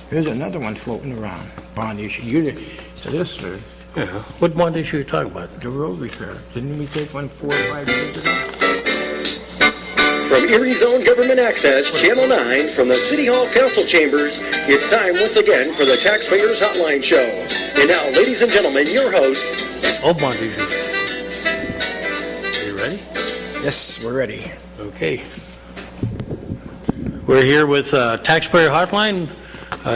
There's another one floating around, bond issue. Solicitor, Yeah. What bond issue are you talking about? the road repair. Didn't we take one 4 or 5 years ago? From Erie's own Government Access, Channel 9, from the City Hall Council Chambers, it's time once again for the Taxpayers Hotline Show. And now, ladies and gentlemen, your host... Oh, bond issue. Are you ready? Yes, we're ready. Okay. We're here with Taxpayer Hotline.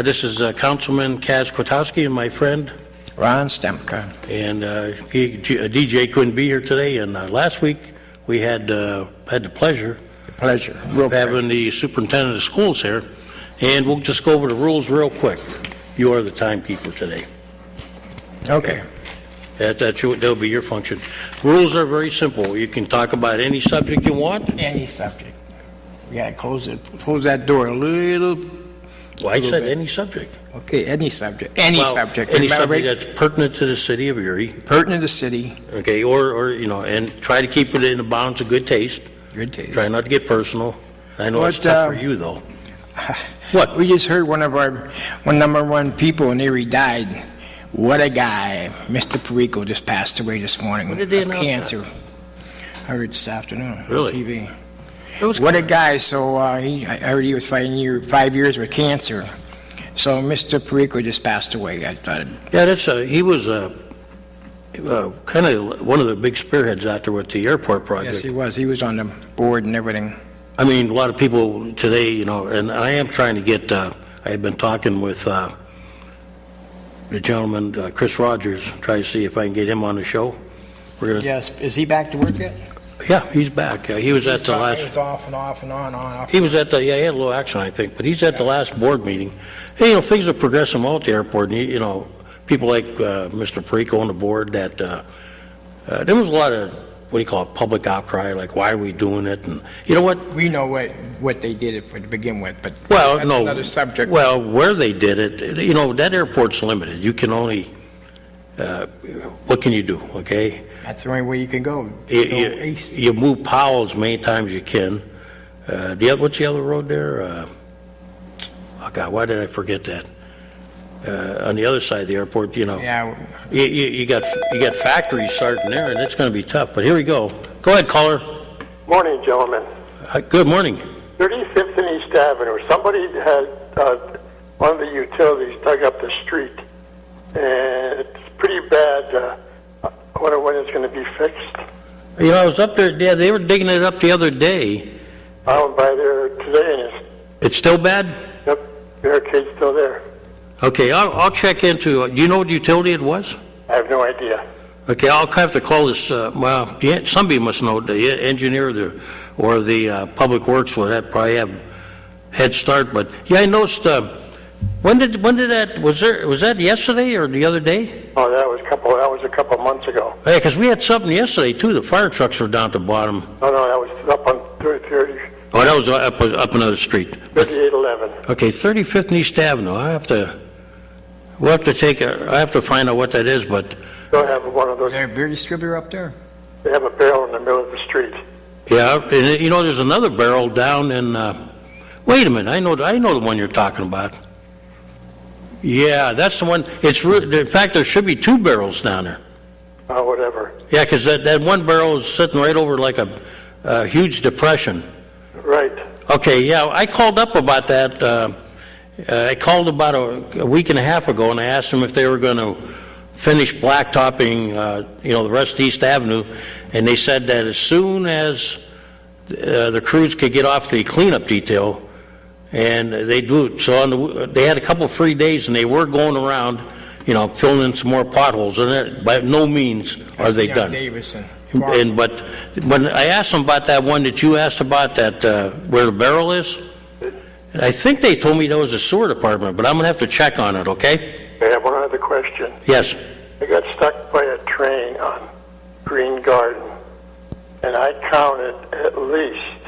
This is Councilman Kaz Kwiatkowski and my friend Ron Stemka. And DJ couldn't be here today. And last week we had the pleasure of having the superintendent of schools here. And we'll just go over the rules real quick. You are the timekeeper today. Okay. That'll be your function. Rules are very simple. You can talk about any subject you want. Any subject. We gotta close that door a little. Well, I said any subject. Okay, any subject. Any subject. Any subject that's pertinent to the city of Erie. Pertinent to the city. Okay, or and try to keep it in the bounds of good taste. Good taste. Try not to get personal. I know it's tough for you though. What? We just heard one number one people in Erie died. What a guy. Mr. Perico just passed away this morning When did they of announce cancer. that? I heard this afternoon Really? on TV. What a guy. So I heard he was fighting 5 years with cancer. So Mr. Perico just passed away. I thought. Yeah, he was kind of one of the big spearheads out there with the airport project. Yes, he was. He was on the board and everything. I mean, a lot of people today, and I am trying to get. I've been talking with the gentleman, Chris Rogers, try to see if I can get him on the show. We're gonna. Yes. Is he back to work yet? Yeah, he's back. He was at the last. He was off and off and on. Off. He was at the. Yeah, he had a little action, I think, but he's at the last board meeting. Hey, things are progressing well at the airport. And, people like Mr. Perico on the board. That there was a lot of public outcry, like why are we doing it? And you know what? We know what they did it for to begin with, but that's another subject. Well, where they did it, that airport's limited. You can only. What can you do? Okay. That's the only way you can go. You move Powell as many times as you can. What's the other road there? Oh God, why did I forget that? On the other side of the airport, Yeah. you got factories starting there, and it's going to be tough. But here we go. Go ahead, caller. Morning, gentlemen. Good morning. 35th and East Avenue. Somebody had one of the utilities dug up the street, and it's pretty bad. I wonder when it's going to be fixed. I was up there. Yeah, they were digging it up the other day. I went by there today, and it's still bad. Yep, barricade's still there. Okay, I'll check into. Do you know what utility it was? I have no idea. Okay, I'll have to call this. Somebody must know. The engineer or the public works will probably have head start. But yeah, I noticed. When did that was that yesterday or the other day? Oh, that was a couple of months ago. Yeah, because we had something yesterday too. The fire trucks were down at the bottom. No, that was up on 30. Oh, that was up another street. 5811. Okay, 35th and East Avenue. I have to find out what that is, but. They'll have one of those. Is there a beer distributor up there? They have a barrel in the middle of the street. Yeah, and there's another barrel down in. Wait a minute, I know the one you're talking about. Yeah, that's the one. In fact, there should be 2 barrels down there. Oh, whatever. Yeah, because that one barrel is sitting right over like a huge depression. Right. Okay, yeah, I called up about that. I called about a week and a half ago, and I asked them if they were going to finish blacktopping, the rest of East Avenue, and they said that as soon as the crews could get off the cleanup detail, and they do it. So they had a couple of free days, and they were going around, filling in some more potholes. And by no means are they done. Davison. But when I asked them about that one that you asked about, that where the barrel is, I think they told me that was the sewer department, but I'm going to have to check on it, okay? I have one other question. Yes. I got stuck by a train on Green Garden, and I counted at least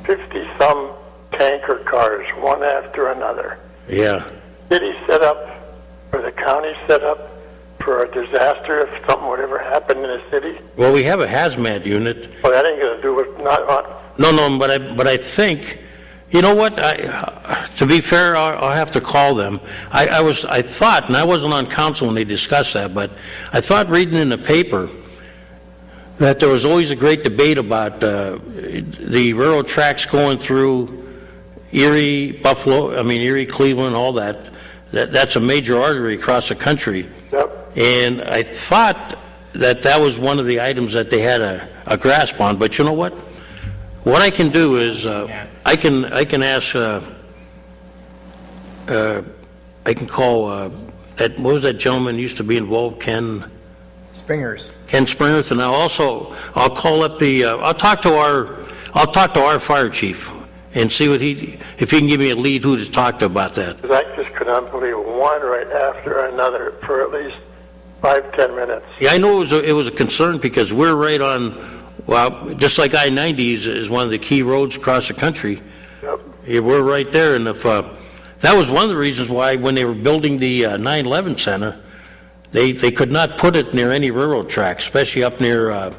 50-some tanker cars, one after another. Yeah. City set up, or the county set up for a disaster if something would ever happen in the city? Well, we have a hazmat unit. Well, that ain't going to do with not. No, but I think You know what? To be fair, I'll have to call them. I thought, and I wasn't on council when they discussed that, but I thought reading in the paper that there was always a great debate about the railroad tracks going through Erie, Erie, Cleveland, all that. That's a major artery across the country. Yep. And I thought that was one of the items that they had a grasp on. But you know what? What I can do is I can ask. I can call what was that gentleman who used to be involved, Ken Springers. Springers, and I'll call up I'll talk to our fire chief and see if he can give me a lead who to talk to about that. Because I just could not believe one right after another for at least 5-10 minutes. Yeah, I know it was a concern because we're right on, well, just like I-90 is one of the key roads across the country. Yep. Yeah, we're right there, and if that was one of the reasons why when they were building the 9/11 Center, they could not put it near any railroad tracks, especially up near up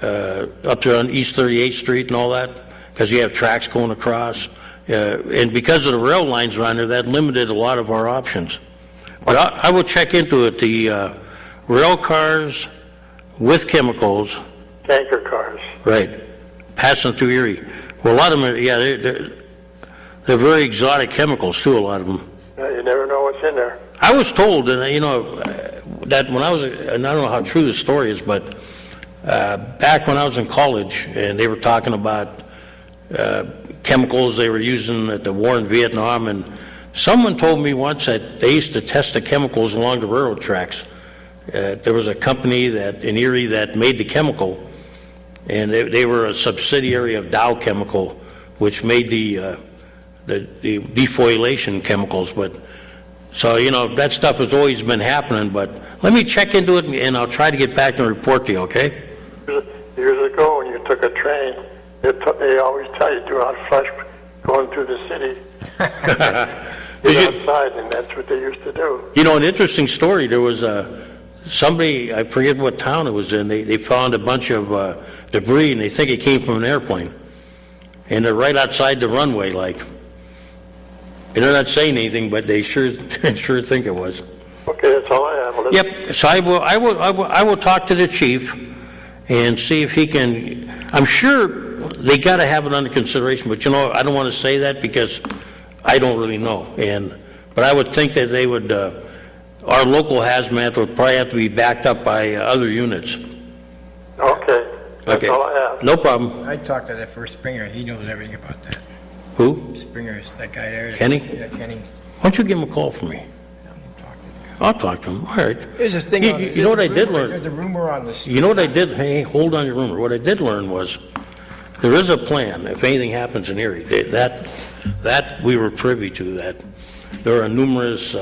there on East 38th Street and all that, because you have tracks going across, and because of the rail lines around there, that limited a lot of our options. But I will check into it. The rail cars with chemicals, Tanker cars. right, passing through Erie. Well, a lot of them, they're very exotic chemicals too. A lot of them. You never know what's in there. I was told, and that when I was, and I don't know how true the story is, but back when I was in college, and they were talking about chemicals they were using at the war in Vietnam, and someone told me once that they used to test the chemicals along the railroad tracks. There was a company in Erie that made the chemical, and they were a subsidiary of Dow Chemical, which made the defoliation chemicals. But so that stuff has always been happening. But let me check into it, and I'll try to get back and report to you. Okay? Years ago, when you took a train, they always tell you do not flush going through the city. Get outside, and that's what they used to do. An interesting story. There was somebody, I forget what town it was in. They found a bunch of debris, and they think it came from an airplane. And they're right outside the runway, like. And they're not saying anything, but they sure think it was. Okay, that's all I have. Well, yep. So I will talk to the chief and see if he can. I'm sure they got to have it under consideration, but I don't want to say that because I don't really know. But I would think that they would. Our local hazmat would probably have to be backed up by other units. Okay. That's all I have. No problem. I talked to that first Springer. He knows everything about that. Who? Springer's that guy there. Kenny? Yeah, Kenny. Why don't you give him a call for me? I'll talk to him. All right. There's this thing. You know what I did learn? There's a rumor on this. You know what I did? Hey, hold on your rumor. What I did learn was there is a plan if anything happens in Erie. That we were privy to. That there are numerous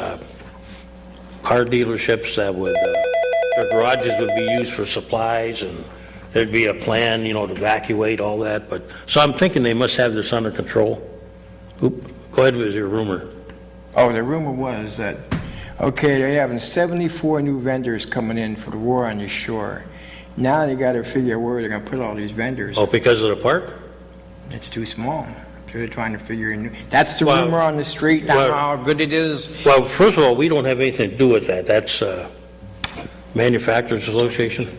car dealerships that would their garages would be used for supplies, and there'd be a plan, to evacuate all that. But so I'm thinking they must have this under control. Oop, go ahead with your rumor. Oh, the rumor was that, okay, they're having 74 new vendors coming in for the war on the shore. Now they got to figure out where they're going to put all these vendors. Oh, because of the park? It's too small. They're trying to figure in. That's the rumor on the street. I don't know how good it is. Well, first of all, we don't have anything to do with that. That's Manufacturers Association.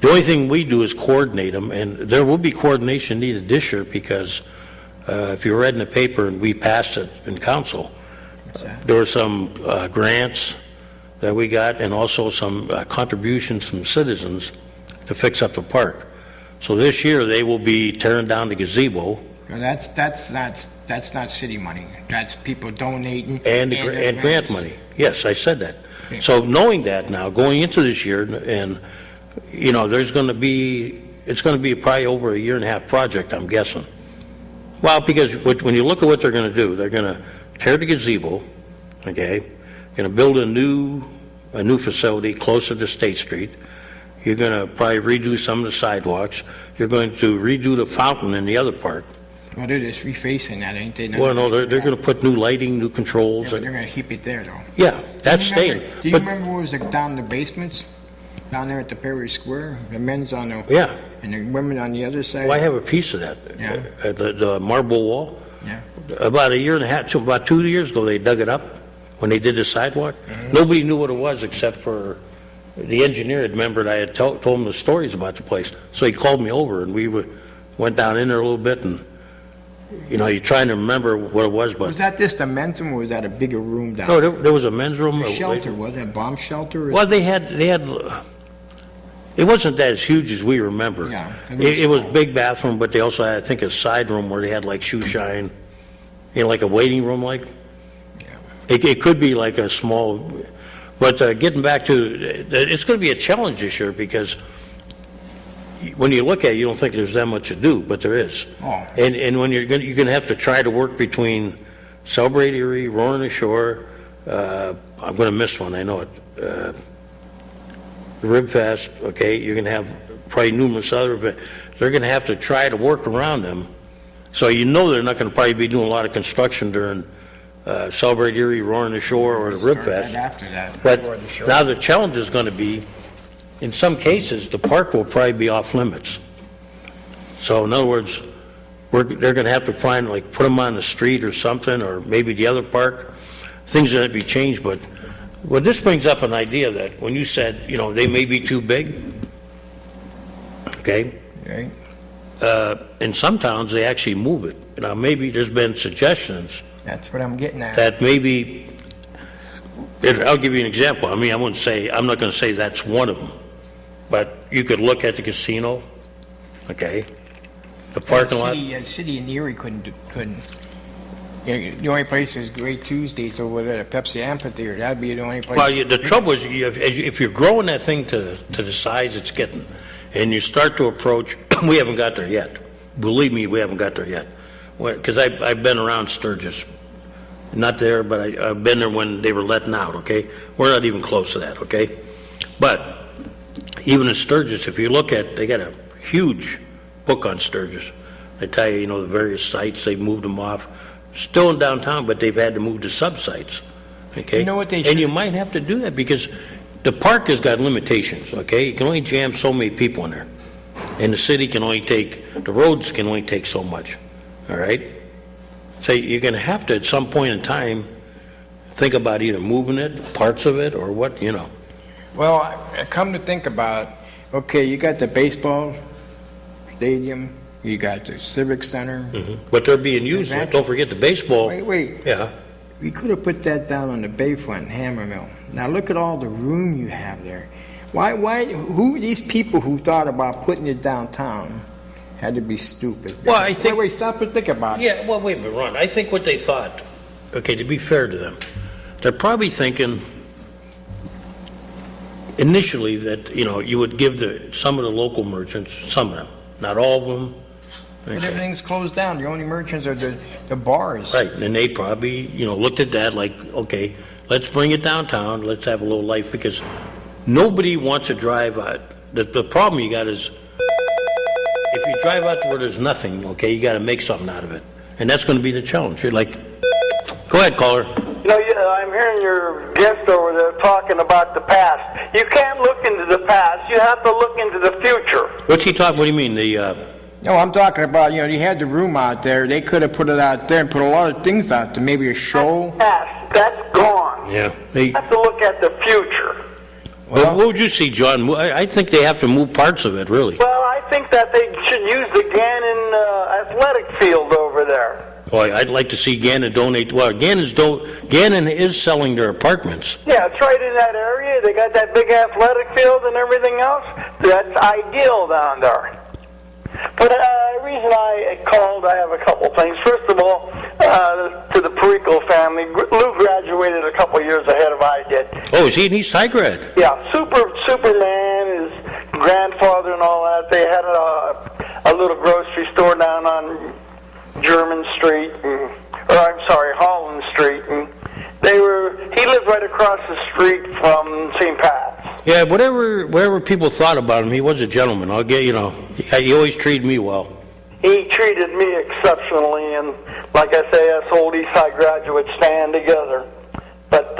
The only thing we do is coordinate them, and there will be coordination needed this year because if you read in the paper and we passed it in council, there were some grants that we got and also some contributions from citizens to fix up the park. So this year they will be tearing down the gazebo. Well, that's not city money. That's people donating and grant money. Yes, I said that. Okay. So knowing that now, going into this year, and it's going to be probably over a 1.5-year project, I'm guessing. Well, because when you look at what they're going to do, they're going to tear the gazebo, okay? Going to build a new facility closer to State Street. You're going to probably redo some of the sidewalks. You're going to redo the fountain in the other park. Well, they're just refacing that, ain't they? Well, no, they're going to put new lighting, new controls. Yeah, but they're going to keep it there, though. Yeah, that's staying. Do you remember what was down in the basements? Down there at the Perry Square? The men's on the... Yeah. And the women on the other side? Well, I have a piece of that. Yeah. The marble wall. Yeah. About a year and a half, so about 2 years ago, they dug it up when they did the sidewalk. Nobody knew what it was except for the engineer had remembered I had told him the stories about the place. So he called me over, and we went down in there a little bit, and, you're trying to remember what it was, Was but... that just a men's room, or was that a bigger room down No, there? there was a men's room. A shelter, was it a bomb shelter? Or Well, they had, it wasn't that as huge as we remember. Yeah, It was big bathroom, but they also had, I think, a side room where they had like shoe shine, like a waiting room like. It could be like a small, but getting back to, it's going to be a challenge this year because when you look at it, you don't think there's that much to do, but there is. Oh. And when you're going to have to try to work between Celebrate Erie, Roaring the Shore, I'm going to miss one, I know it. The Rib Fest, okay, you're going to have probably numerous other events. They're going to have to try to work around them. So they're not going to probably be doing a lot of construction during Celebrate Erie, Roaring the Shore, or the Rib Start Fest. that after that. But before the show. now the challenge is going to be, in some cases, the park will probably be off limits. So in other words, they're going to have to find, like, put them on the street or something, or maybe the other park. Things are going to be changed, but this brings up an idea that when you said, they may be too big, okay? Okay. In some towns, they actually move it. Maybe there's been suggestions That's what I'm getting at. that maybe, I'll give you an example. I'm not going to say that's one of them, but you could look at the casino, okay? The parking lot. The city in Erie couldn't. The only place is Great Tuesdays over there, the Pepsi Amphitheater. That'd be the only place. Well, the trouble is, if you're growing that thing to the size it's getting, and you start to approach, we haven't got there yet. Believe me, we haven't got there yet. Because I've been around Sturgis. Not there, but I've been there when they were letting out, okay? We're not even close to that, okay? But even in Sturgis, if you look at, they got a huge book on Sturgis. They tell you, the various sites, they've moved them off. Still in downtown, but they've had to move to sub-sites, okay? You know what they And should- you might have to do that because the park has got limitations, okay? You can only jam so many people in there. And the city the roads can only take so much, all right? So you're going to have to, at some point in time, think about either moving it, parts of it, or what, Well, come to think about it, okay, you got the baseball stadium, you got the civic center. But they're being used, like, don't forget the baseball. Wait. Yeah. We could have put that down on the bayfront in Hammermill. Now look at all the room you have there. These people who thought about putting it downtown had to be stupid. Well, I think- Wait, stop and think about it. Yeah, well, wait a minute, Ron. I think what they thought, okay, to be fair to them, they're probably thinking initially that, you would give some of the local merchants, some of them, not all of them. But everything's closed down. The only merchants are the bars. Right, and they probably, looked at that like, okay, let's bring it downtown, let's have a little life, because nobody wants to drive out. The problem you got is, if you drive out to where there's nothing, okay, you got to make something out of it. And that's going to be the challenge. You're like, go ahead, caller. I'm hearing your guest over there talking about the past. You can't look into the past. You have to look into the future. What's he talking, what do you mean, No, I'm talking about, you had the room out there. They could have put it out there and put a lot of things out there. Maybe a show. Past, that's gone. Yeah. You have to look at the future. Well, what would you see, John? I think they have to move parts of it, really. Well, I think that they should use the Gannon athletic field over there. Boy, I'd like to see Gannon donate. Well, Gannon is selling their apartments. Yeah, it's right in that area. They got that big athletic field and everything else. That's ideal down there. But the reason I called, I have a couple things. First of all, to the Perico family, Lou graduated a couple years ahead of I did. Oh, is he an East High grad? Yeah, Superman, his grandfather and all that. They had a little grocery store down on German Street, Holland Street, and he lived right across the street from St. Pat's. Yeah, whatever people thought about him, he was a gentleman. I'll get, he always treated me well. He treated me exceptionally, and like I say, us old Eastside graduates stand together. But,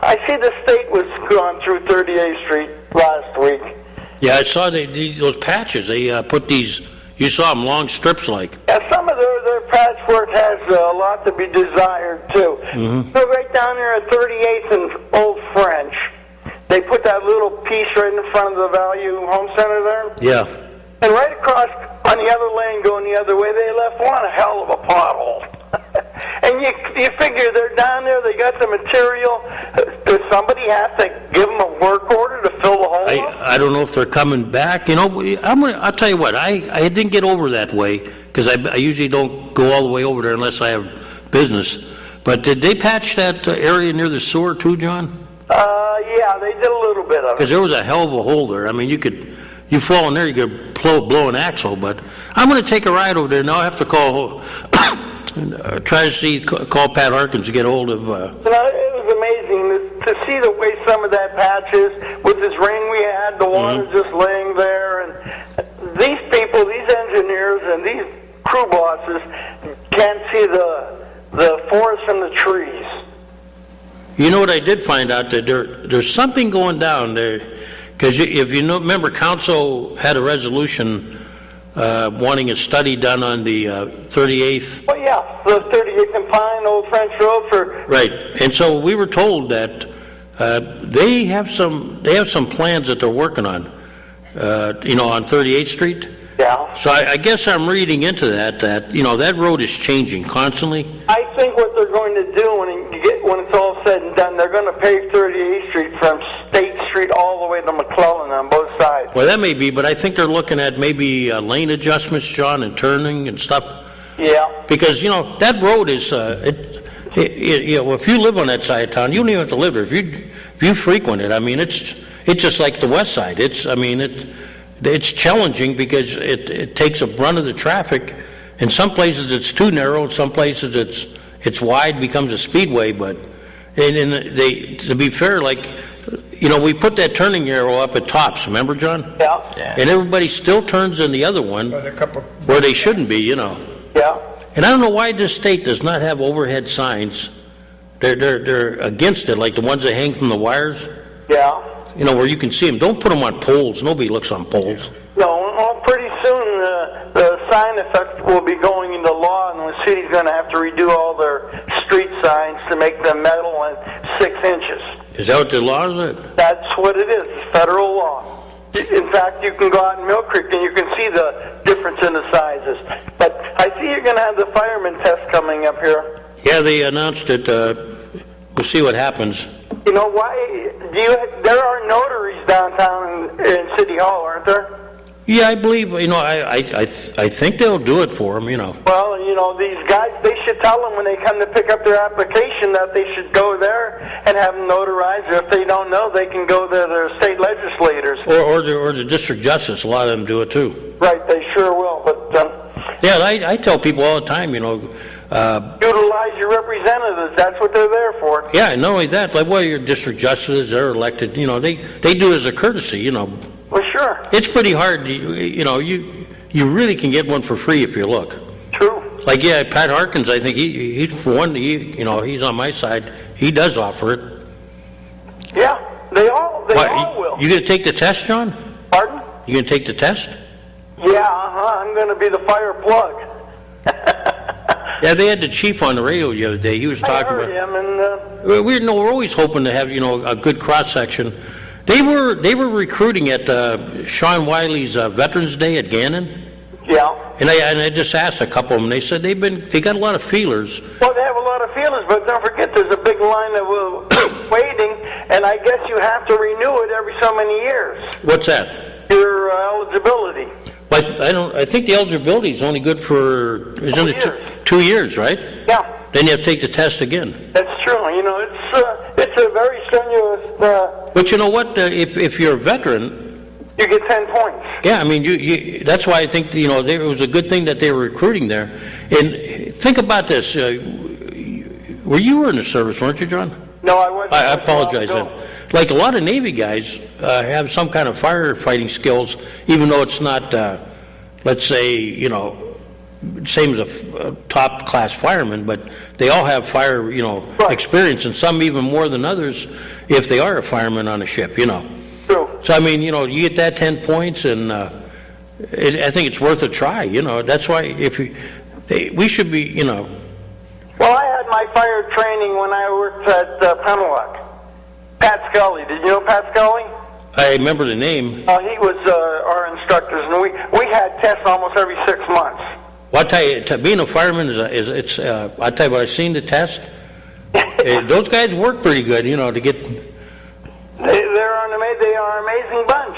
I see the state was gone through 38th Street last week. Yeah, I saw those patches. They put these, You saw them long strips like. Yeah, some of their patchwork has a lot to be desired, too. So right down there at 38th and Old French, they put that little piece right in front of the Value Home Center there. Yeah. And right across on the other lane going the other way, they left one hell of a pothole. And you figure they're down there, they got the material. Does somebody have to give them a work order to fill the hole up? I don't know if they're coming back. You know, I'll tell you what, I didn't get over that way because I usually don't go all the way over there unless I have business. But did they patch that area near the sewer too, John? Yeah, they did a little bit of it. Because there was a hell of a hole there. I mean, you fall in there, you could blow an axle. But I'm going to take a ride over there now. I have to call, try to call Pat Harkins to get a hold of. It was amazing to see the way some of that patch is. With this rain we had, the water just laying there, and these people, these engineers, and these crew bosses can't see the forest from the trees. You know what I did find out, that there's something going down there, because if you remember, council had a resolution wanting a study done on the 38th. Well, yeah, the 38th and Pine, Old French Road for. Right, and so we were told that they have some plans that they're working on, on 38th Street. Yeah. So I guess I'm reading into that that road is changing constantly. I think what they're going to do when it's all said and done, they're going to pave 38th Street from State Street all the way to McClellan on both sides. Well, that may be, but I think they're looking at maybe lane adjustments, John, and turning and stuff. Yeah. Because that road is if you live on that side of town, you don't even have to live there. If you frequent it, I mean, it's just like the west side. It's challenging because it takes a brunt of the traffic. In some places it's too narrow. In some places it's wide, becomes a speedway. But to be fair, we put that turning arrow up at Tops. Remember, John? Yeah. And everybody still turns in the other one where they shouldn't be. Yeah. And I don't know why this state does not have overhead signs. They're against it, like the ones that hang from the wires. Yeah. Where you can see them. Don't put them on poles. Nobody looks on poles. No, well, pretty soon the sign effect will be going into law, and the city's going to have to redo all their street signs to make them metal and 6 inches. Is that what the law is? That's what it is. It's federal law. In fact, you can go out in Mill Creek and you can see the difference in the sizes. But I see you're going to have the fireman test coming up here. Yeah, they announced it. We'll see what happens. You know why? There are notaries downtown in City Hall, aren't there? Yeah, I believe. I think they'll do it for them. Well, these guys, they should tell them when they come to pick up their application that they should go there and have them notarized. Or if they don't know, they can go to their state legislators. Or the district justice. A lot of them do it too. Right, they sure will. But yeah, I tell people all the time. Utilize your representatives. That's what they're there for. Yeah, not only that, your district justices, they're elected. They do it as a courtesy. Well, sure. It's pretty hard. You really can get one for free if you look. True. Pat Harkins. I think he's for one. He's on my side. He does offer it. Yeah, they all will. You gonna take the test, John? Pardon? You gonna take the test? Yeah, I'm going to be the fire plug. Yeah, they had the chief on the radio the other day. He was talking about. I heard him, and we're always hoping to have a good cross section. They were recruiting at Sean Wiley's Veterans Day at Gannon. Yeah. And I just asked a couple of them. They said they got a lot of feelers. Well, they have a lot of feelers, but don't forget there's a big line of waiting, and I guess you have to renew it every so many years. What's that? Your eligibility. Well, I think the eligibility is only good for 2 years, right? Yeah. Then you have to take the test again. That's true. It's a very strenuous. But you know what? If you're a veteran, you get 10 points. Yeah, I mean, you that's why I think it was a good thing that they were recruiting there. And think about this: you were in the service, weren't you, John? No, I wasn't. I apologize. Then. Like a lot of Navy guys have some kind of firefighting skills, even though it's not, let's say, same as a top class fireman, but they all have fire, right. experience, and some even more than others if they are a fireman on a ship, True. So I mean, you get that 10 points, and I think it's worth a try, That's why we should be, Well, I had my fire training when I worked at Penelope. Pat Scully. Did you know Pat Scully? I remember the name. He was our instructors, and we had tests almost every 6 months. Well, I tell you, being a fireman it's. I tell you what, I've seen the test. Those guys work pretty good, to get. They are an amazing bunch.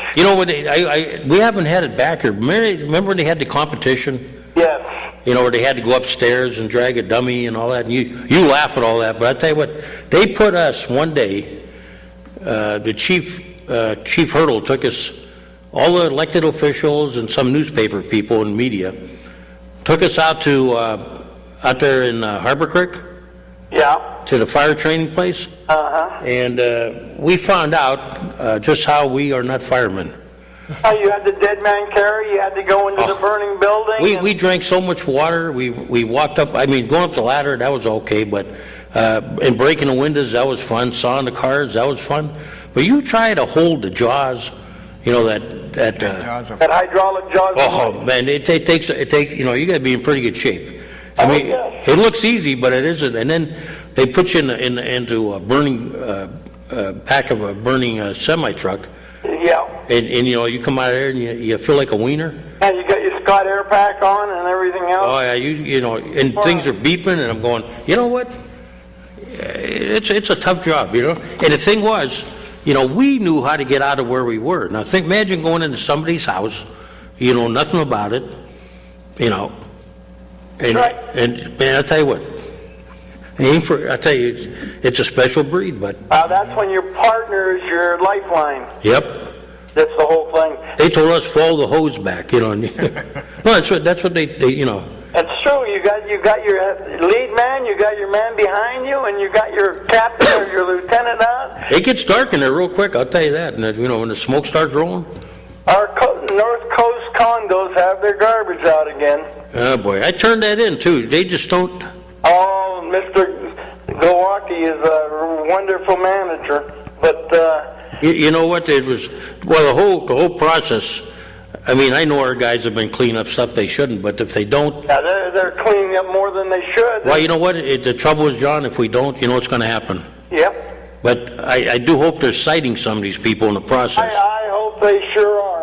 We haven't had it back here. Remember when they had the competition? Yes. Where they had to go upstairs and drag a dummy and all that. And you laugh at all that, but I tell you what, they put us one day. The Chief Hurdle took us, all the elected officials and some newspaper people and media, took us out there in Harbor Creek. Yeah. To the fire training place. And we found out just how we are not firemen. You had the dead man carry. You had to go into the burning building. We drank so much water. We walked up. Going up the ladder, that was okay, but and breaking the windows, that was fun. Sawing the cars, that was fun. But you try to hold the jaws, that hydraulic jaws. Oh man, it takes. You got to be in pretty good shape. It looks easy, but it isn't. And then they put you into a burning back of a burning semi truck. Yeah. And you come out of there and you feel like a wiener. And you got your Scott air pack on and everything else. Oh yeah, and things are beeping, and I'm going. You know what? It's a tough job, And the thing was, we knew how to get out of where we were. Now imagine going into somebody's house, nothing about it, And, right. And man, I tell you what, it's a special breed. But that's when your partner is your lifeline. Yep. That's the whole thing. They told us follow the hose back, No, that's what they. It's true. You got your lead man, you got your man behind you, and you got your captain or your lieutenant out. It gets dark in there real quick. I'll tell you that. And when the smoke starts rolling. Our North Coast condos have their garbage out again. Oh boy, I turned that in too. They just don't. Oh, Mr. Milwaukee is a wonderful manager, but you know what? It was the whole process. I know our guys have been cleaning up stuff they shouldn't, but if they don't, yeah, they're cleaning up more than they should. Well, you know what? The trouble is, John, if we don't, what's going to happen. Yep. But I do hope they're citing some of these people in the process. I hope they sure are.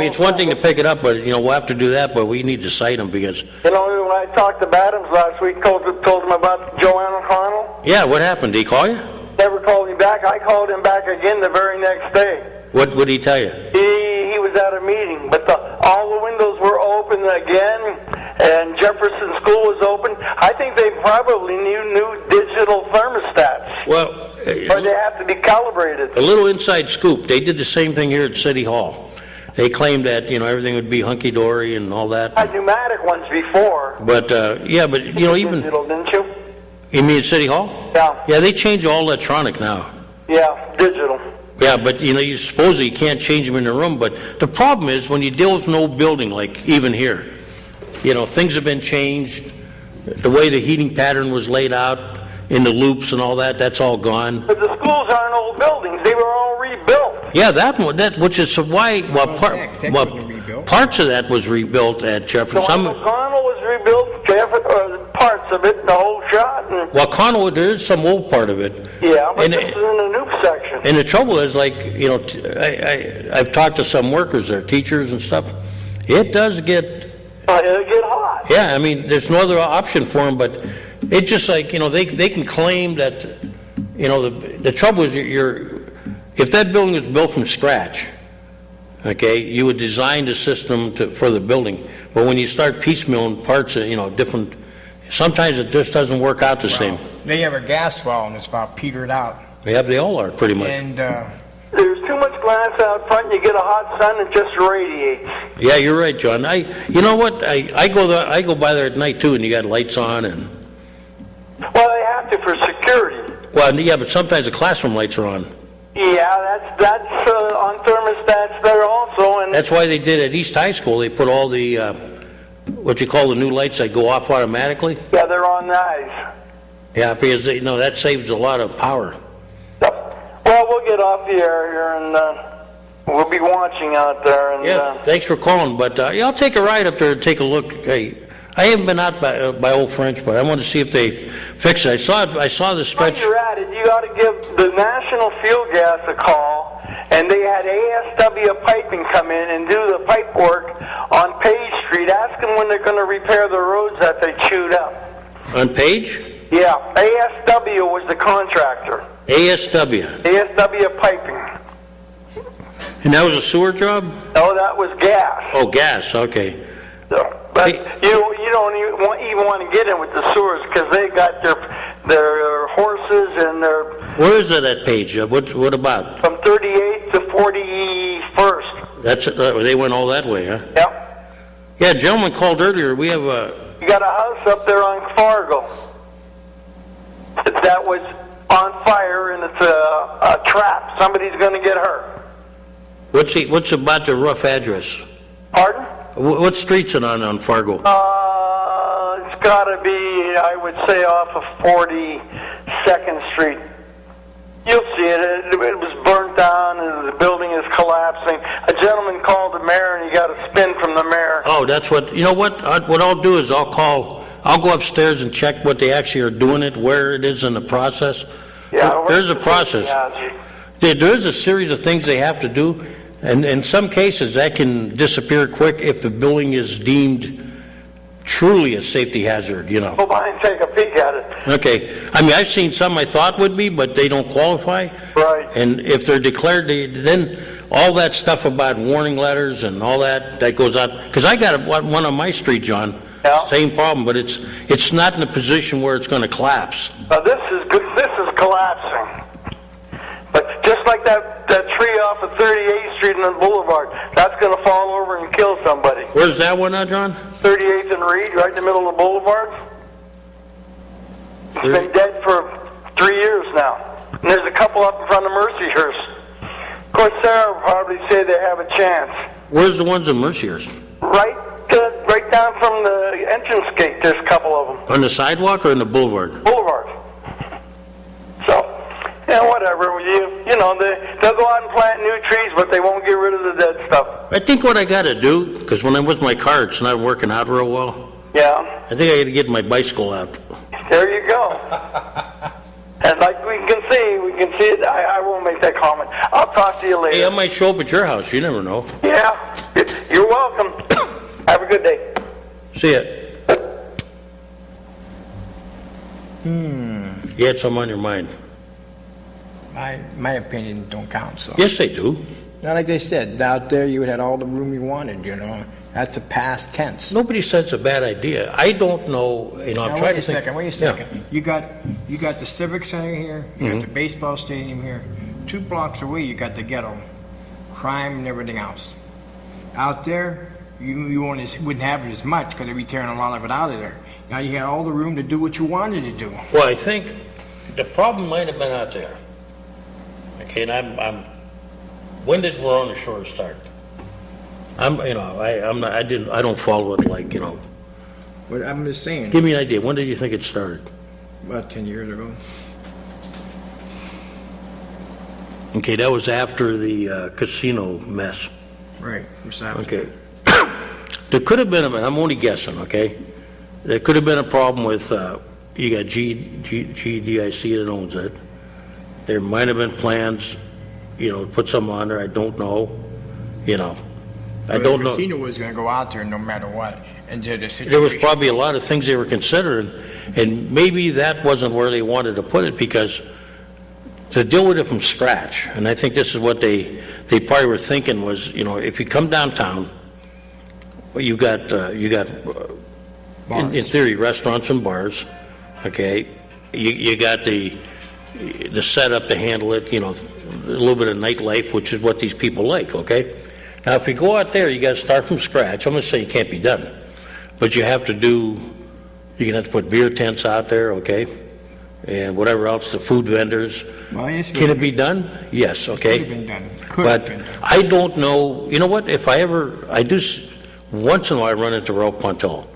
It's one thing to pick it up, but we'll have to do that. But we need to cite them because. When I talked to Adams last week, told him about Joanne O'Connell. Yeah, what happened? Did he call you? Never called me back. I called him back again the very next day. What did he tell you? He was at a meeting, but all the windows were open again, and Jefferson School was open. I think they probably need new digital thermostats. Well, or they have to be calibrated. A little inside scoop. They did the same thing here at City Hall. They claimed that everything would be hunky dory and all that. I had pneumatic ones before. But even digital, didn't you? You mean at City Hall? Yeah. Yeah, they change all electronic now. Yeah, digital. Yeah, but you supposedly can't change them in the room. But the problem is when you deal with an old building, like even here, things have been changed. The way the heating pattern was laid out in the loops and all that, that's all gone. But the schools aren't old buildings; they were all rebuilt. Yeah, which is why. Parts of that was rebuilt at Jefferson. So Connell was rebuilt. Parts of it, the whole shot. Well, Connell, there is some old part of it. Yeah, but this is in the new section. And the trouble is, I've talked to some workers there, teachers and stuff. It does get. It'll get hot. Yeah, there's no other option for them, but it's just like they can claim that the trouble is if that building was built from scratch, okay, you would design the system for the building, but when you start piecemealing parts of different, sometimes it just doesn't work out the same. They have a gas well and it's about petered out. Yeah, they all are pretty much. And there's too much glass out front. You get a hot sun, it just radiates. Yeah, you're right, John. You know what? I go by there at night too, and you got lights on and. Well, they have to for security. Well, yeah, but sometimes the classroom lights are on. Yeah, that's on thermostats there also, and that's why they did at East High School. They put all the what you call the new lights that go off automatically. Yeah, they're on nice. Yeah, because that saves a lot of power. Well, we'll get off the air here, and We'll be watching out there. And, Yeah, thanks for calling, but yeah, I'll take a ride up there and take a look. Hey, I haven't been out by Old French, but I want to see if they fix it. I saw the while stretch. you're at it, you ought to give the National Fuel Gas a call, and they had ASW Piping come in and do the pipe work on Page Street. Ask them when they're going to repair the roads that they chewed up. On Page? Yeah, ASW was the contractor. ASW. ASW Piping. And that was a sewer job? No, that was gas. Oh, gas, okay. So, but Hey. you don't even want to get in with the sewers because they got their horses and their Where is it at Page? What about? from 38th to 41st. That's they went all that way, huh? Yep. Yeah, a gentleman called earlier. We have You got a house up there on Fargo that was on fire, and it's a trap. Somebody's going to get hurt. what's about the rough address? Pardon? What street's it on Fargo? It's got to be, I would say, off of 42nd Street. You'll see it. It was burnt down, and the building is collapsing. A gentleman called the mayor, and he got a spin from the mayor. Oh, that's what. You know what? What I'll do is I'll go upstairs and check what they actually are doing it, where it is in the process. Yeah, There's a process. There's a series of things they have to do, and in some cases that can disappear quick if the building is deemed truly a safety hazard, you know. Go by and take a peek at it. Okay. I mean, I've seen some I thought would be, but they don't qualify. Right. And if they're declared, then all that stuff about warning letters and all that goes out. Because I got one on my street, John. Yeah. Same problem, but it's not in a position where it's going to collapse. Now this is good. This is collapsing. But just like that tree off of 38th Street and the Boulevard, that's going to fall over and kill somebody. Where's that one now, John? 38th and Reed, right in the middle of the boulevard. It's been dead for 3 years now. And there's a couple up in front of Mercyhurst. Of course, Sarah will probably say they have a chance. Where's the ones in Mercyhurst? Right down from the entrance gate, there's a couple of them. On the sidewalk or in the boulevard? Boulevard. So, yeah, whatever. You know, they'll go out and plant new trees, but they won't get rid of the dead stuff. I think what I got to do, because when I'm with my car, it's not working out real well. Yeah. I think I got to get my bicycle out. There you go. And like we can see it. I won't make that comment. I'll talk to you later. Hey, I might show up at your house. You never know. Yeah. You're welcome. Have a good day. See ya. You had something on your mind. My opinion don't count, so. Yes, they do. Now, like they said, out there you would have all the room you wanted, you know. That's a past tense. Nobody said it's a bad idea. I don't know, I'm Now, trying wait to a think. second, wait a second. You got the Civic Center here, you got the baseball stadium here. 2 blocks away, you got the ghetto, crime and everything else. Out there, you wouldn't have it as much because they'd be tearing a lot of it out of there. Now you had all the room to do what you wanted to do. Well, I think the problem might have been out there. Okay, and when did We're on the Shore start? I don't follow it like, But I'm just saying, give me an idea. When did you think it started? about 10 years ago. Okay, that was after the casino mess. Right. Okay. There could have been, I'm only guessing, okay? There could have been a problem with, you got GDIC that owns it. There might have been plans, to put something on there, I don't know, I don't The know. casino was going to go out there no matter what, and did a situation. There was probably a lot of things they were considering, and maybe that wasn't where they wanted to put it, because to deal with it from scratch, and I think this is what they probably were thinking was, if you come downtown, well, you got in theory, restaurants and bars, okay? You got the setup to handle it, a little bit of nightlife, which is what these people like, okay? Now, if you go out there, you got to start from scratch. I'm going to say it can't be done, but you have to you're going to have to put beer tents out there, okay? And whatever else, the food vendors. Well, yes, Can it be done? Yes, okay? Could have been done. Could have But been done. I don't know, you know what, once in a while I run into Ralph Pontel.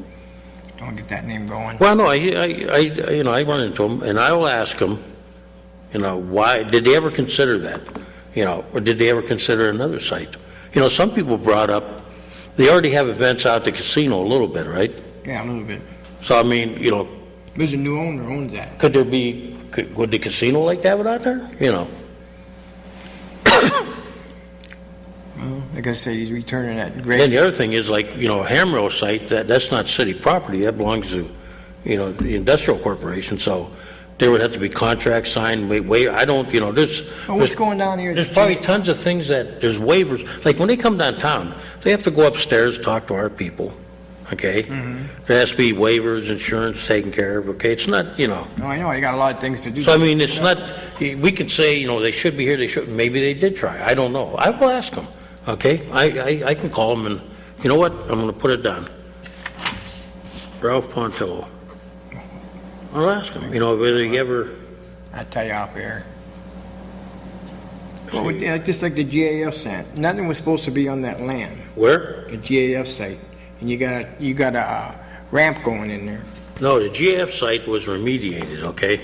Don't get that name going. Well, no, I run into him, and I will ask him, why, did they ever consider that? or did they ever consider another site? Some people brought up, they already have events out at the casino a little bit, right? Yeah, a little bit. So, I mean, There's a new owner who owns that. would the casino like to have it out there? Well, like I say, he's returning that Then great. the other thing is like, a Hammermill site, that's not city property, that belongs to, the industrial corporation, so there would have to be contracts signed, I don't, there's. Oh, what's going down here? There's probably tons of things there's waivers, like when they come downtown, they have to go upstairs, talk to our people, okay? There has to be waivers, insurance taken care of, okay? It's not, Oh, I know, you got a lot of things to do. So, I mean, it's not, we could say, they should be here, they shouldn't, maybe they did try, I don't know. I will ask them, okay? I can call them and, you know what, I'm gonna put it down. Ralph Pontillo. I'll ask him, whether he ever, I'll tell you off air. Well, just like the GAF site, nothing was supposed to be on that land, where? the GAF site. And you got a ramp going in there. No, the GF site was remediated, okay?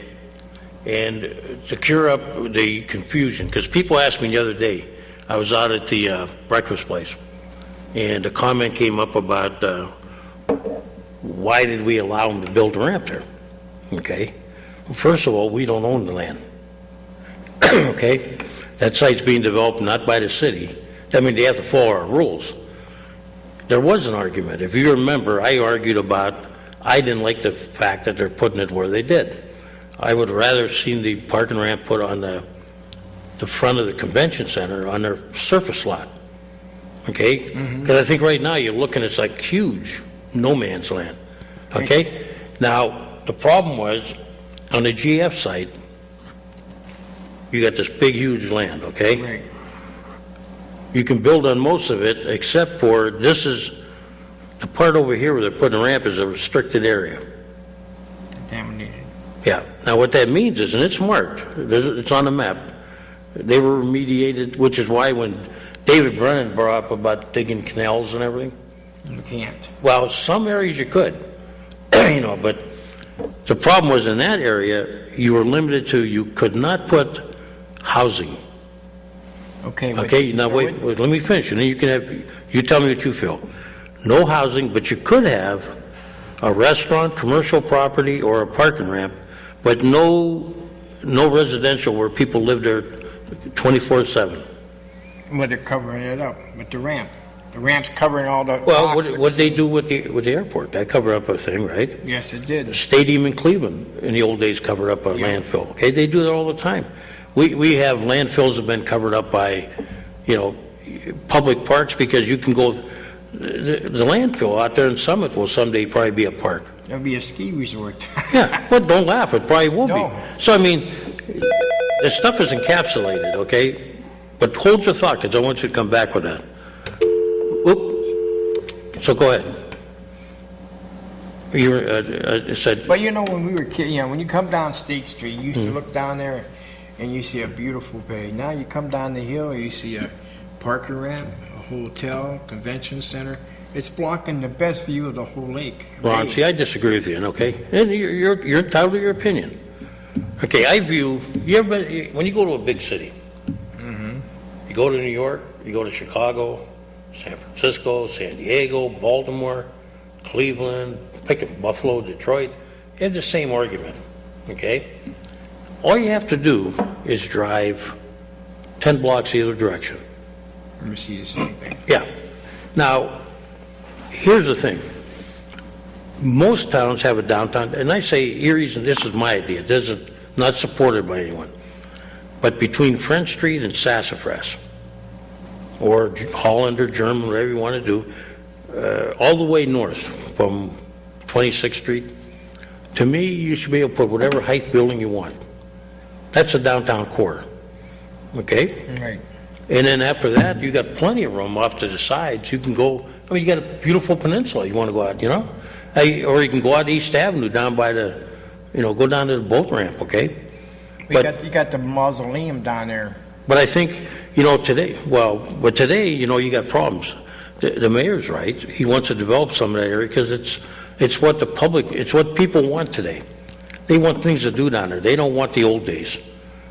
And to cure up the confusion, because people asked me the other day, I was out at the breakfast place, and a comment came up about why did we allow them to build a ramp there? Okay? Well, first of all, we don't own the land. Okay? That site's being developed not by the city. I mean, they have to follow our rules. There was an argument. If you remember, I argued about, I didn't like the fact that they're putting it where they did. I would rather seen the parking ramp put on the front of the convention center on their surface lot. Okay? Because I think right now you're looking, it's like huge no man's land. Okay? Now, the problem was, on the GF site, you got this big, huge land, okay? Right. You can build on most of it, except for, this is, the part over here where they're putting a ramp is a restricted area. Contaminated. Yeah. Now, what that means is, and it's marked, it's on the map, they were remediated, which is why when David Brennan brought up about digging canals and everything, You can't. well, some areas you could, but the problem was in that area, you were limited to, you could not put housing. Okay. but- Okay, now so wait, let me finish, and then you tell me what you feel. No housing, but you could have a restaurant, commercial property, or a parking ramp, but no residential where people live there 24/7. But they're covering it up with the ramp. The ramp's covering all the Well, boxes. what they do with the airport? That covered up a thing, right? Yes, it The did. stadium in Cleveland in the old days covered up a landfill. Okay, they do that all the time. We have landfills that have been covered up by, public parks because you can go, the landfill out there in Summit will someday probably be a park. There'll be a ski resort. Yeah, well, don't laugh, it probably will be. No. So, I mean, the stuff is encapsulated, okay? But hold your thought, because I want you to come back with that. Oop. So go ahead. You said, But when we were kids, when you come down State Street, you used to look down there and you see a beautiful bay. Now you come down the hill, you see a parking ramp, a hotel, convention center. It's blocking the best view of the whole lake. Ron, Bay. see, I disagree with you, okay? And you're entitled to your opinion. Okay, I view, when you go to a big city, you go to New York, you go to Chicago, San Francisco, San Diego, Baltimore, Cleveland, pick it, Buffalo, Detroit, you have the same argument, okay? All you have to do is drive 10 blocks either direction. You see the same thing. Yeah. Now, here's the thing. Most towns have a downtown, and I say Erie's, and this is my idea, this is not supported by anyone, but between French Street and Sassafras, or Holland or German, whatever you want to do, all the way north from 26th Street, to me, you should be able to put whatever height building you want. That's a downtown core, okay? Right. And then after that, you got plenty of room off to the sides. You can go, you got a beautiful peninsula you want to go out, Or you can go out East Avenue down by the, go down to the boat ramp, okay? You got the mausoleum down there. But I think, today, you got problems. The mayor's right. He wants to develop some of that area because it's what people want today. They want things to do down there. They don't want the old days.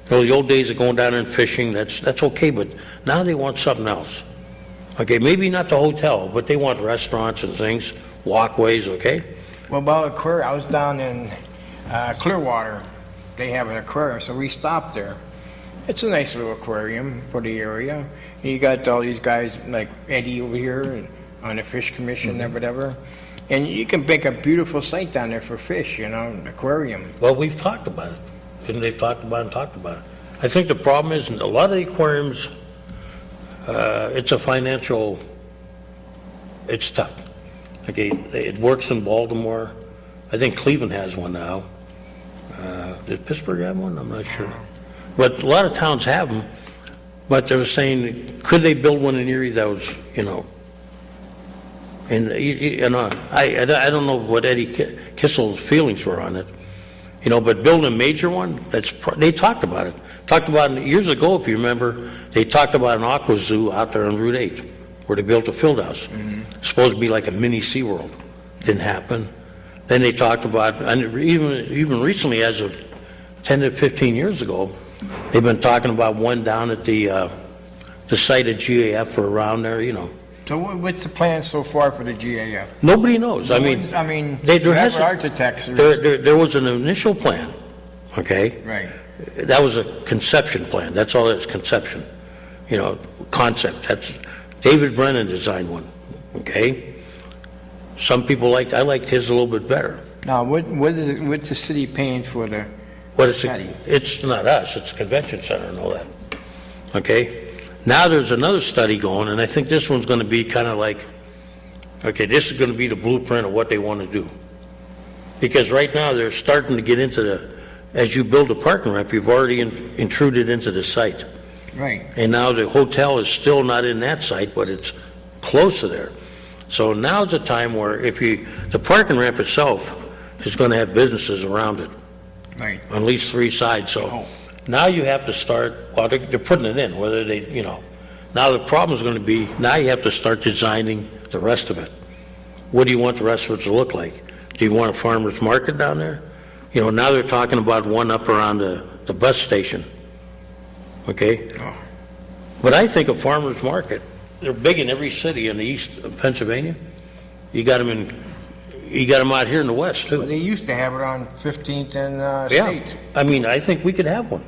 You know, the old days of going down there and fishing, that's okay, but now they want something else. Okay, maybe not the hotel, but they want restaurants and things, walkways, okay? Well, about aquarium, I was down in Clearwater. They have an aquarium, so we stopped there. It's a nice little aquarium for the area. You got all these guys like Eddie over here and on the fish commission or whatever. And you can make a beautiful site down there for fish, you know, an aquarium. Well, we've talked about it, and they've talked about it. I think the problem is a lot of the aquariums, it's a financial, it's tough. Okay, it works in Baltimore. I think Cleveland has one now. Did Pittsburgh have one? I'm not sure. But a lot of towns have them, but they were saying, could they build one in Erie that was, you know, and I don't know what Eddie Kissel's feelings were on it, you know, but building a major one, they talked about it. Talked about it years ago, if you remember, they talked about an aqua zoo out there on Route 8, where they built a field house. Supposed to be like a mini SeaWorld. Didn't happen. Then they talked about, and even recently, as of 10 to 15 years ago, they've been talking about one down at the site of GAF or around there, you know. So what's the plan so far for the GAF? Nobody knows. I mean, there has architects. There was an initial plan, okay? Right. That was a conception plan. That's all it is, conception. You know, concept. That's David Brennan designed one, okay? Some people I liked his a little bit better. Now, what's the city paying for the study? It's not us, it's the convention center and all that, okay? Now there's another study going, and I think this one's going to be kind of like, okay, this is going to be the blueprint of what they want to do. Because right now they're starting to get into as you build a parking ramp, you've already intruded into the site. Right. And now the hotel is still not in that site, but it's close to there. So now's a time where the parking ramp itself is going to have businesses around it. Right. On at least 3 sides, so. Now you have to start, well, they're putting it in, whether they, you know. Now the problem is going to be, now you have to start designing the rest of it. What do you want the rest of it to look like? Do you want a farmer's market down there? You know, now they're talking about one up around the bus station. Okay? Oh. But I think a farmer's market, they're big in every city in the east of Pennsylvania. You got them out here in the west, too. Well, they used to have it on 15th and Yeah, State. I mean, I think we could have one.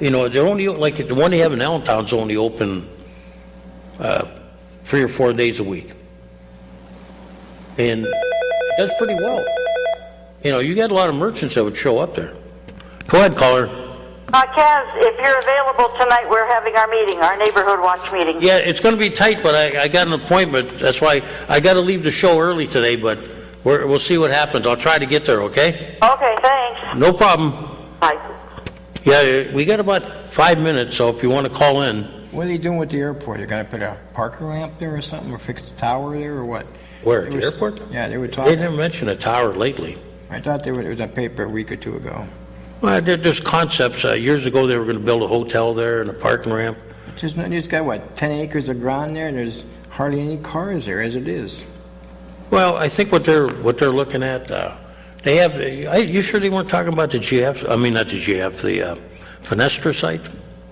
You know, they're only, like, the one they have in Allentown's only open 3 or 4 days a week. And it does pretty well. You know, you got a lot of merchants that would show up there. Go ahead, caller. Kaz, if you're available tonight, we're having our meeting, our neighborhood watch meeting. Yeah, it's going to be tight, but I got an appointment. That's why I got to leave the show early today, but we'll see what happens. I'll try to get there, okay? Okay, thanks. No problem. Bye. Yeah, we got about 5 minutes, so if you want to call in. What are they doing with the airport? They're going to put a parking ramp there or something, or fix the tower there, or what? Where, at the airport? Yeah, they were They talking. never mentioned a tower lately. I thought it was a paper a week or two ago. Well, there's concepts. Years ago, they were going to build a hotel there and a parking ramp. There's got, what, 10 acres of ground there, and there's hardly any cars there as it is. Well, I think what they're looking at, they have. You sure they weren't talking about the GF? I mean, not the GF, the Fenestra site.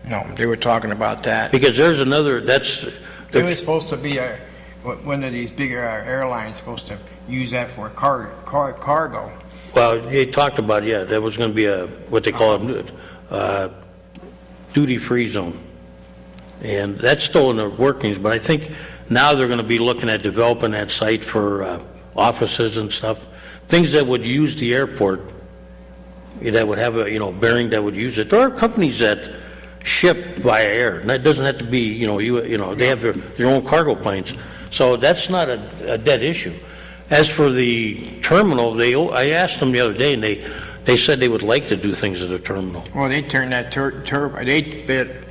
No, they were talking about that. Because there's another. It was supposed to be one of these bigger airlines supposed to use that for cargo. Well, they talked about, yeah, that was going to be what they call a duty-free zone. And that's still in the workings, but I think now they're going to be looking at developing that site for offices and stuff, things that would use the airport, that would have a, bearing that would use it. There are companies that ship via air, and that doesn't have to be, they have their own cargo planes. So that's not a dead issue. As for the terminal, I asked them the other day, and they said they would like to do things at the terminal. Well, they turned that they bit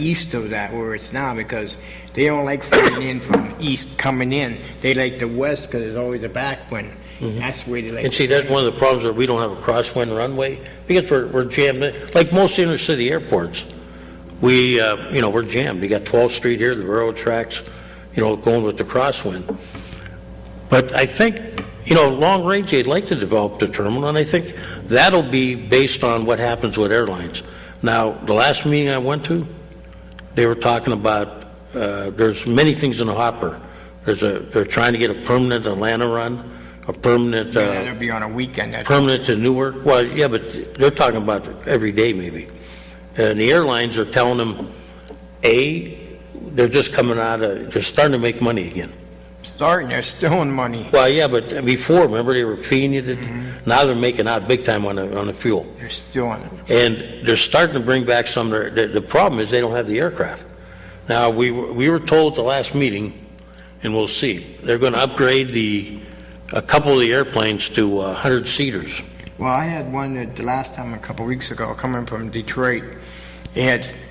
east of that where it's now because they don't like flying in from east coming in. They like the west because there's always a backwind. Mm-hmm. That's the way they like. And see, that's one of the problems that we don't have a crosswind runway because we're jammed. Like most inner city airports, we're jammed. You got 12th Street here, the railroad tracks, going with the crosswind. But I think, long range, they'd like to develop the terminal, and I think that'll be based on what happens with airlines. Now, the last meeting I went to, they were talking about, there's many things in the hopper. They're trying to get a permanent Atlanta run, a permanent, That'll be on a weekend. permanent to Newark. Well, yeah, but they're talking about every day maybe. And the airlines are telling them, they're just coming out of, they're starting to make money again. They're stealing money. Well, yeah, but before, remember, they were feeding it. Now they're making out big time on the fuel. They're stealing it. And they're starting to bring back some of the problem is they don't have the aircraft. Now, we were told at the last meeting, and we'll see, they're going to upgrade a couple of the airplanes to 100-seaters. Well, I had one the last time a couple weeks ago coming from Detroit.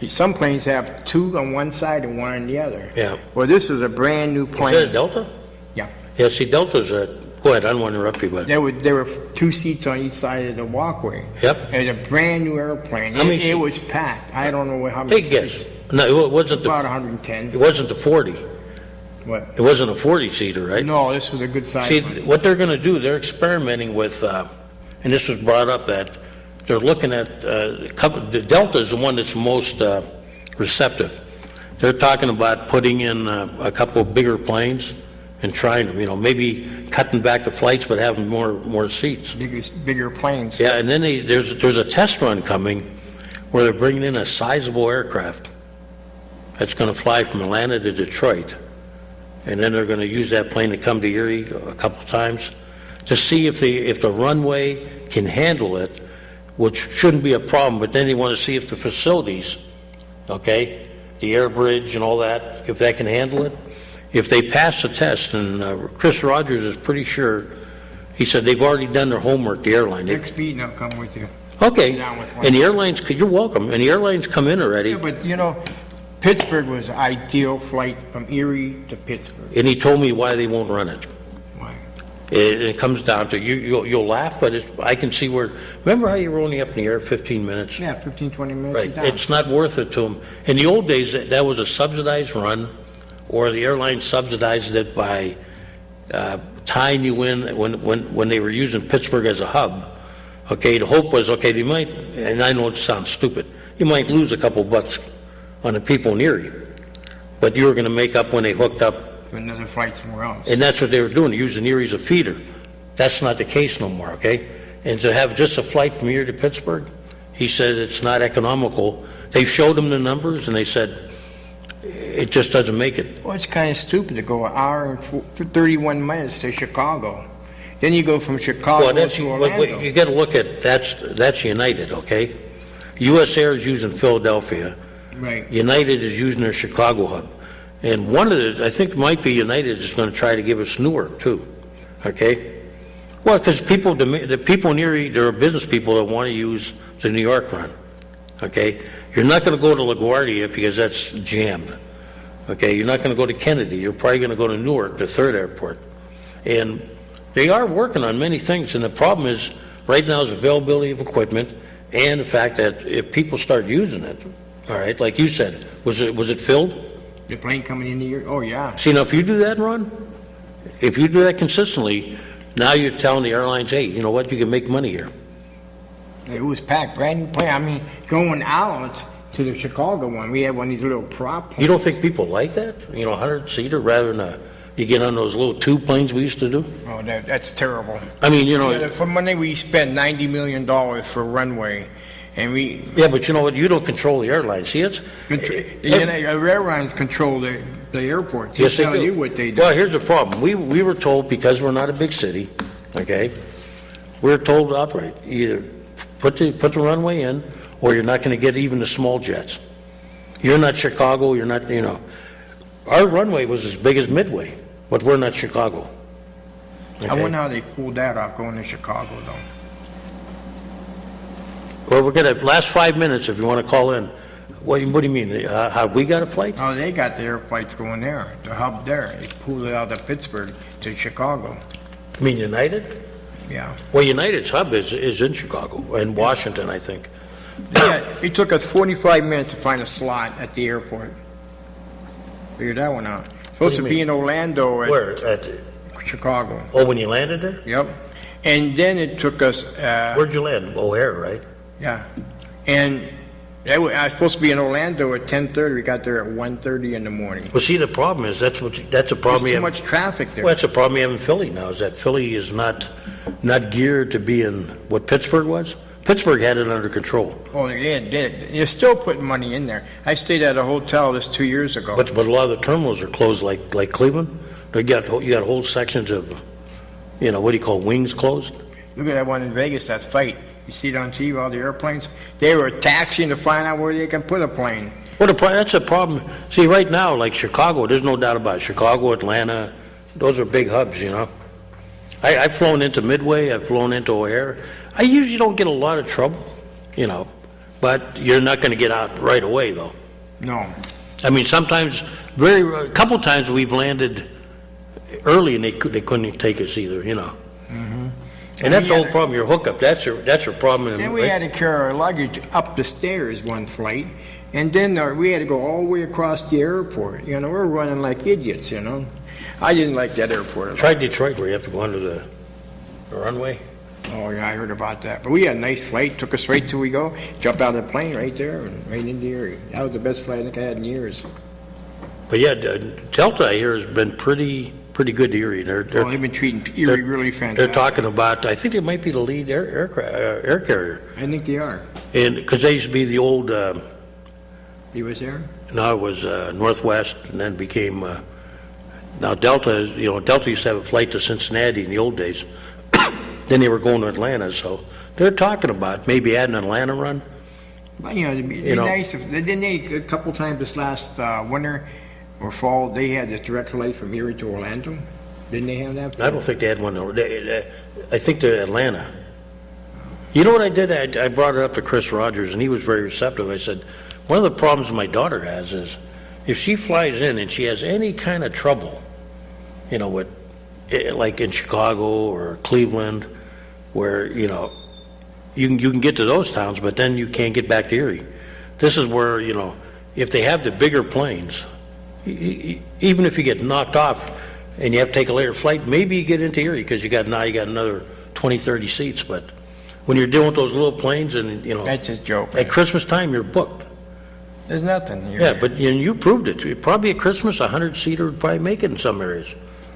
Some planes have two on one side and one on the other. Yeah. Well, this is a brand new plane. Is that a Delta? Yeah. Yeah, see, Delta's go ahead, I don't want to interrupt you, but, There were two seats on each side of the walkway. yep. It's a brand new airplane. How many It was packed. I don't know how many Take a seats. guess. No, it wasn't About the 110. 40. What? It wasn't a 40-seater, right? No, this was a good size See, one. what they're going to do, they're experimenting with, and this was brought up, that they're looking at, the Delta is the one that's most receptive. They're talking about putting in a couple of bigger planes and trying them, maybe cutting back the flights but having more seats. Bigger planes. Yeah, and then there's a test run coming where they're bringing in a sizable aircraft that's going to fly from Atlanta to Detroit. And then they're going to use that plane to come to Erie a couple times to see if the runway can handle it, which shouldn't be a problem, but then they want to see if the facilities, okay, the air bridge and all that, if that can handle it. If they pass the test, and Chris Rogers is pretty sure, he said they've already done their homework, the airline. Next meeting, I'll come with you. Okay, Sit down with one. and the airlines, you're welcome, and the airlines come in already, Yeah, but Pittsburgh was an ideal flight from Erie to Pittsburgh. and he told me why they won't run it. Why? It comes down to, you'll laugh, but I can see where, remember how you were only up in the air 15 minutes? Yeah, 15, 20 minutes. Right, you're down. it's not worth it to them. In the old days, that was a subsidized run, or the airline subsidized it by tying you in when they were using Pittsburgh as a hub. Okay, the hope was, okay, they might, and I know it sounds stupid, you might lose a couple bucks on the people in Erie, but you were going to make up when they hooked up, To another flight somewhere else. and that's what they were doing, using Erie as a feeder. That's not the case no more, okay? And to have just a flight from Erie to Pittsburgh, he said it's not economical. They showed him the numbers, and they said it just doesn't make it. Well, it's kind of stupid to go an hour and 31 minutes to Chicago. Then you go from Chicago Well, that's, to Orlando. you got to look at, that's United, okay? US Air is using Philadelphia. Right. United is using their Chicago hub. And one of the, I think it might be United is going to try to give us Newark too, okay? Well, because the people in Erie, there are business people that want to use the New York run, okay? You're not going to go to LaGuardia because that's jammed, okay? You're not going to go to Kennedy. You're probably going to go to Newark, the third airport. And they are working on many things, and the problem is, right now is availability of equipment and the fact that if people start using it, all right, like you said, was it filled? The plane coming in here, oh, yeah. See, now, if you do that, Ron, if you do that consistently, now you're telling the airlines, hey, you know what, you can make money here. It was packed, brand new plane. I mean, going out to the Chicago one, we had one of these little prop planes. You don't think people like that? 100-seater rather than you get on those little tube planes we used to do? Oh, that's terrible. I mean, For money, we spent $90 million for runway, and we... Yeah, but you know what, you don't control the airline. See, it's... The airlines control the airports. They Yes, they tell do. you what they do. Well, here's the problem. We were told, because we're not a big city, okay, we were told outright, either put the runway in, or you're not going to get even the small jets. You're not Chicago, you're not, Our runway was as big as Midway, but we're not Chicago. I Okay? wonder how they pulled that off going to Chicago, though. Well, we're going to, last 5 minutes, if you want to call in. What do you mean? Have we got a flight? Oh, they got their flights going there, the hub there. They pulled it out of Pittsburgh to Chicago. You mean United? Yeah. Well, United's hub is in Chicago, and Washington, I think. Yeah, it took us 45 minutes to find a slot at the airport. Figured that one out. Supposed do to you be in Orlando at Where? At, Chicago. oh, when you landed there? Yep. And then it took us, Where'd you land? O'Hare, right? yeah. And I was supposed to be in Orlando at 10:30. We got there at 1:30 in the morning. Well, see, the problem is, that's a There's problem you too have. much traffic there. Well, that's a problem you have in Philly now, is that Philly is not geared to be in what Pittsburgh was. Pittsburgh had it under control. Oh, they did. You're still putting money in there. I stayed at a hotel this 2 years ago. But a lot of the terminals are closed, like Cleveland. You got whole sections of, what do you call, wings closed. Look at that one in Vegas, that fight. You see it on TV, all the airplanes? They were taxiing to find out where they can put a plane. Well, that's a problem. See, right now, like Chicago, there's no doubt about it. Chicago, Atlanta, those are big hubs, I've flown into Midway, I've flown into O'Hare. I usually don't get a lot of trouble, but you're not going to get out right away, though. No. I mean, sometimes, a couple times we've landed early and they couldn't take us either, Mm-hmm. And that's the whole problem, your hookup, that's your problem. Then we had to carry our luggage up the stairs one flight, and then we had to go all the way across the airport. We're running like idiots, I didn't like that airport. Try Detroit, where you have to go under the runway. Oh, yeah, I heard about that. But we had a nice flight, took us right till we go, jumped out of the plane right there, and right into Erie. That was the best flight I think I had in years. But yeah, Delta, I hear, has been pretty good to Erie. They've been treating Erie really fantastic. They're talking about, I think they might be the lead air carrier. I think they are. And because they used to be the old, He was there? no, it was Northwest, and then became, now Delta, Delta used to have a flight to Cincinnati in the old days. Then they were going to Atlanta, so they're talking about maybe adding an Atlanta run. But, it'd be nice if, didn't they, a couple times this last winter or fall, they had this direct flight from Erie to Orlando? Didn't they have that? I don't think they had one. I think they're Atlanta. You know what I did? I brought it up to Chris Rogers, and he was very receptive. I said, one of the problems my daughter has is if she flies in and she has any kind of trouble, with, like in Chicago or Cleveland, where, you can get to those towns, but then you can't get back to Erie. This is where, if they have the bigger planes, even if you get knocked off and you have to take a later flight, maybe you get into Erie because you got another 20, 30 seats. But when you're dealing with those little planes and, That's a joke. at Christmas time, you're booked. There's nothing here. Yeah, but you proved it. Probably at Christmas, a 100-seater would probably make it in some areas.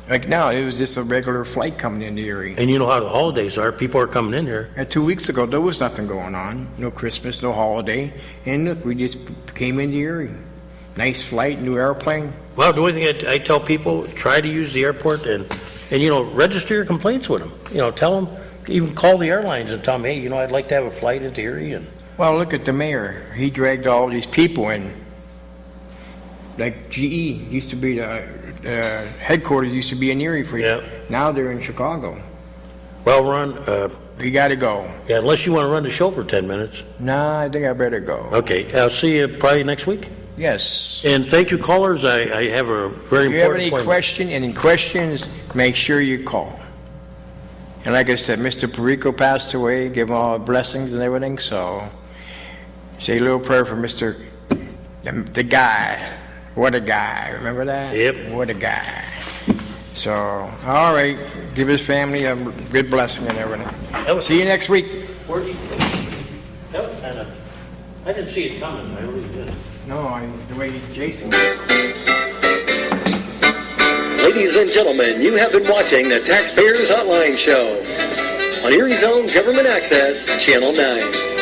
Like now, it was just a regular flight coming into Erie. And you know how the holidays are. People are coming in here. 2 weeks ago, there was nothing going on. No Christmas, no holiday. And look, we just came into Erie. Nice flight, new airplane. Well, the only thing I tell people, try to use the airport and register your complaints with them. Tell them, even call the airlines and tell them, hey, I'd like to have a flight into Erie. And Well, look at the mayor. He dragged all these people in. Like GE used to be the headquarters used to be in Erie for you. Yeah. Now they're in Chicago. well, Ron, We got to go. yeah, unless you want to run the show for 10 minutes. Nah, I think I better go. Okay, I'll see you probably next week. Yes. And thank you, callers. I have a very If you have important any questions, make sure you call. And like I said, Mr. Perico passed away, give him all blessings and everything, so say a little prayer for Mr. the guy. What a guy. Remember that? Yep. What a guy. So, all right, give his family a good blessing and everything. See you next week. That was kind of, I didn't see it coming, I really didn't. No, the way Jason. Ladies and gentlemen, you have been watching the Taxpayers Hotline Show on Erie's own Government Access, Channel 9.